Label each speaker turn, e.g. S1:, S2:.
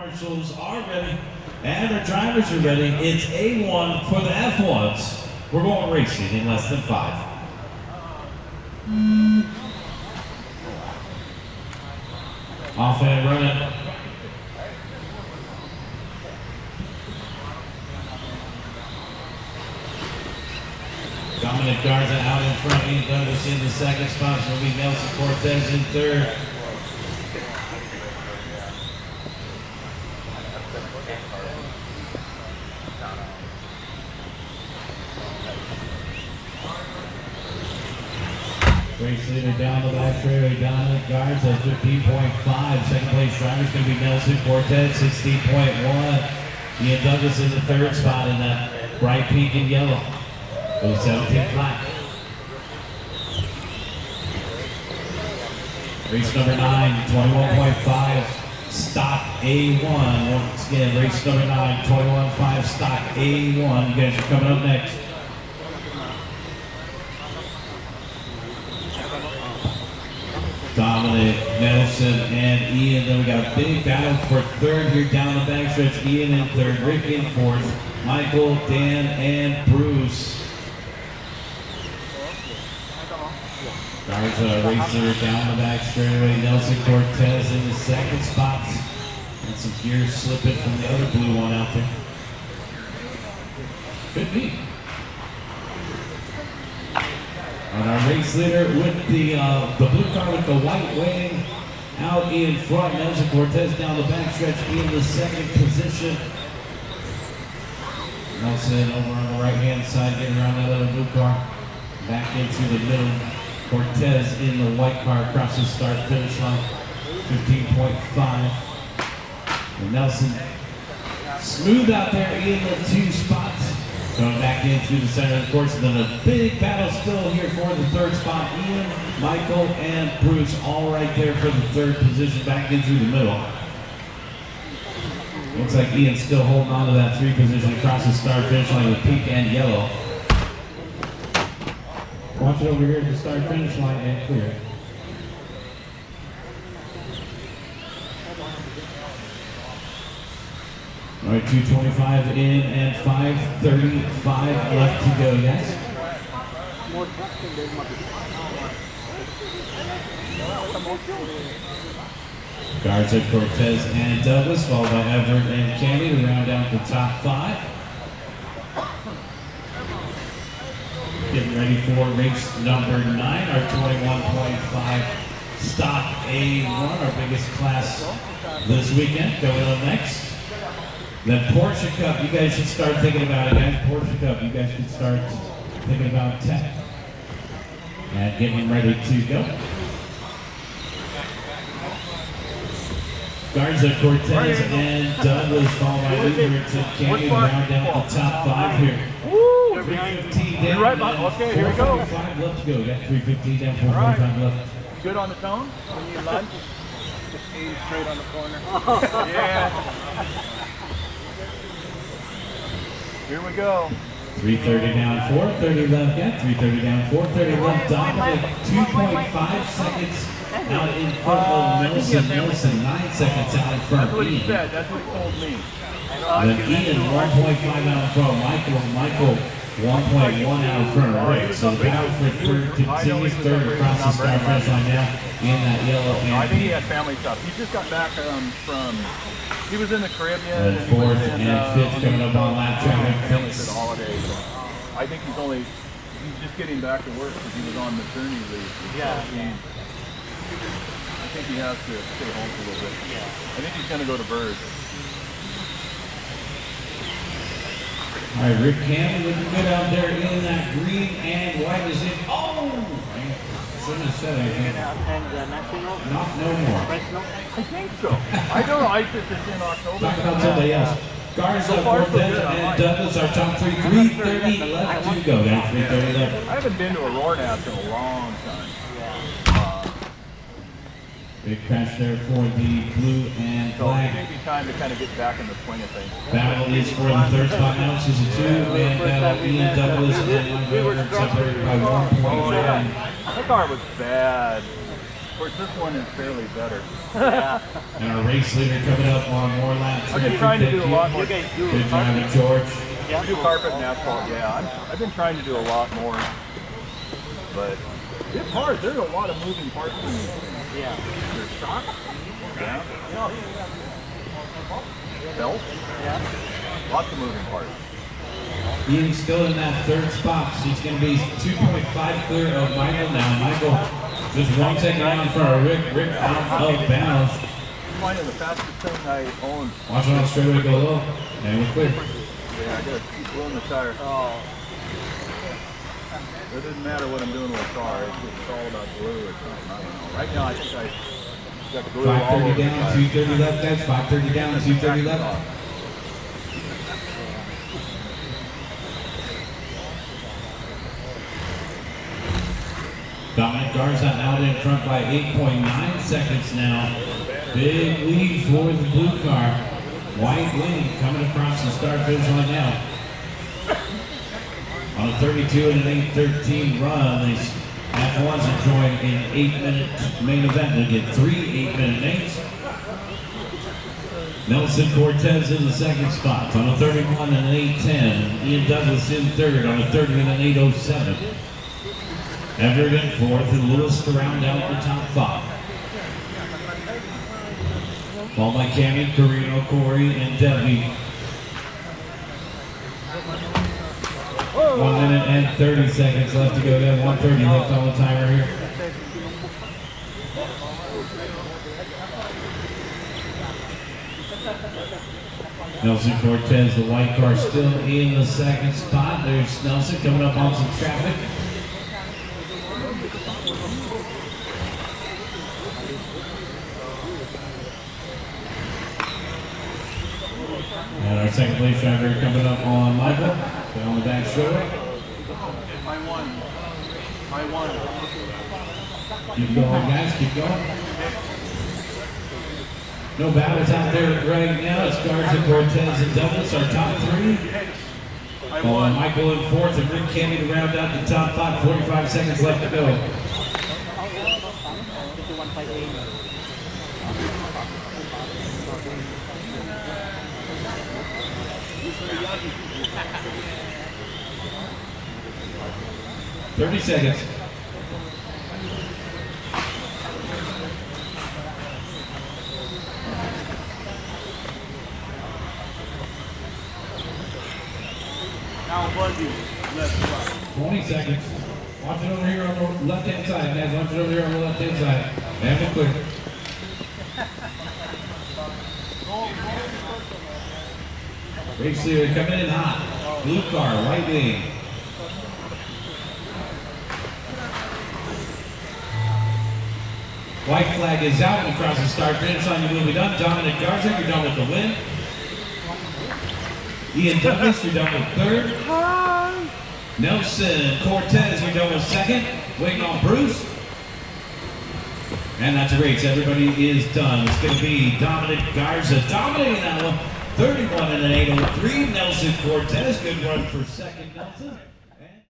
S1: Marshals are ready, and our drivers are ready. It's A1 for the F1s. We're going racing in less than 5. Off and running. Dominic Garza out in front. Ian Douglas in the second spot. It's going to be Nelson Cortez in third. Race leader down the back straightaway, Dominic Garza, 15.5. Second place driver is going to be Nelson Cortez, 16.1. Ian Douglas in the third spot in that bright pink and yellow. Goes 17 flat. Race number 9, 21.5. Stock A1. Once again, race number 9, 21.5. Stock A1. You guys are coming up next. Dominic, Nelson, and Ian. Then we got a big battle for third here down the backstretch. Ian in third, Rick in fourth, Michael, Dan, and Bruce. Garza racer down the back straightaway. Nelson Cortez in the second spot. And some gears slipping from the other blue one out there. Could be. And our race leader with the blue car with the white wing out in front. Nelson Cortez down the backstretch in the second position. Nelson over on the right-hand side, getting around that other blue car. Back into the middle. Cortez in the white car across the start-finish line. 15.5. And Nelson smooth out there in the two spots. Going back into the center of the course, and then a big battle still here for the third spot. Ian, Michael, and Bruce all right there for the third position, back into the middle. Looks like Ian's still holding on to that 3 position across the start-finish line with pink and yellow. Watch it over here at the start-finish line and clear. All right, 2:25 in and 5:35 left to go, yes? Garza, Cortez, and Douglas, followed by Everett and Candy to round out the top 5. Getting ready for race number 9, our 21.5 stock A1, our biggest class this weekend. Going up next. The Porsche Cup, you guys should start thinking about it, guys. Porsche Cup, you guys should start thinking about tech and getting ready to go. Garza, Cortez, and Douglas, followed by Everett and Candy to round out the top 5 here. 3:15 down.
S2: Right, okay, here we go.
S1: 4:45 left to go. Got 3:15 down, 4:45 left.
S2: Good on the tone? When you lunge? Just aim straight on the corner. Yeah. Here we go.
S1: 3:30 down, 4:30 left. Yeah, 3:30 down, 4:30 left. Dominic, 2.5 seconds out in front of Nelson. 9 seconds out in front
S2: That's
S1: of
S2: what he
S1: Ian.
S2: said. That's what he told me.
S1: Then Ian, 1.5 out in front of Michael, 1.1 out in front of Rick. So the battle for third continues. Third across the start finish line now in that yellow
S2: I
S1: and
S2: think he
S1: pink.
S2: had family stuff. He just got back from, he was in the Caribbean.
S1: And
S2: he was
S1: fourth
S2: in,
S1: and fifth coming up on lap traffic.
S2: family for the holidays. I think he's just getting back to work because he was on maternity leave.
S3: Yeah.
S2: I think he has to stay home for a little bit.
S3: Yeah.
S2: I think he's going to go to Bird.
S1: All right, Rick Campbell looking good out there in that green and white. Is it? Oh! Shouldn't have said anything.
S3: And national?
S1: Not no more.
S3: National?
S2: I think so. I don't know. I think it's in October.
S1: Talk about somebody else. Garza, Cortez, and Douglas are top 3. 3:30 left to go. Down 3:30 left.
S2: I haven't been to a roar nap in a long time.
S1: Big crash there for the blue and
S2: So it
S1: black.
S2: may be time to kind of get back in the swing of things.
S1: Battle is for the third spot now. This is a 2-man battle. Ian Douglas and Mike Everett separated by 1.9.
S2: That car was bad. Of course, this one is fairly better.
S1: And our race leader coming up on more laps.
S2: I've been trying to do a lot more.
S3: You guys do
S1: Good driving, George.
S2: We do carpet and asphalt, yeah. I've been trying to do a lot more, but it's hard. There's a lot of moving parts in these things.
S3: Yeah.
S2: There's shock, yeah, belt,
S3: Yeah.
S2: lots of moving parts.
S1: Ian's still in that third spot. He's going to be 2.5 clear of Michael now. Michael just 1 second out in front of Rick. Rick out of bounds.
S2: Mine is the fastest thing I own.
S1: Watch on straightaway go low. And we're clear.
S2: Yeah, I gotta keep blowing the tire.
S3: Oh.
S2: It doesn't matter what I'm doing with the car. It's all about glue or something. I don't know. Right now, I think I got glue all
S1: 530
S2: over the
S1: down,
S2: tire.
S1: 230 left. That's 530 down, 230 left. Dominic Garza out in front by 8.9 seconds now. Big lead for the blue car. White Wing coming across the start finish line now. On a 32 and an 8:13 run, these F1s are joined in 8-minute main event. They get 3 8-minute mains. Nelson Cortez in the second spot on a 31 and an 8:10. Ian Douglas in third on a 30 and an 8:07. Everett in fourth, and Lewis to round out the top 5. Followed by Cammy, Carino, Corey, and Debbie. 1 minute and 30 seconds left to go. Then 1:30 left on the timer here. Nelson Cortez, the white car, still in the second spot. There's Nelson coming up on some traffic. And our second place driver coming up on Michael, down the back shore.
S2: I won.
S1: Keep going, guys, keep going. No battles out there right now. It's Garza, Cortez, and Douglas, our top 3. Following Michael in fourth, and Rick Cammy to round out the top 5. 45 seconds left to go. 30 seconds.
S3: Now Buzzy, left spot.
S1: 20 seconds. Watch it over here on the left-hand side, guys. Watch it over here on the left-hand side. And we're clear. Race leader coming in hot. Blue car, white wing. White flag is out and across the start finish line. You will be done. Dominic Garza, you're done with the win. Ian Douglas, you're done with third. Nelson Cortez, you're done with second. Waiting on Bruce. And that's a race. Everybody is done. It's going to be Dominic Garza dominating that one. 31 and an 803. Nelson Cortez, good run for second, Nelson.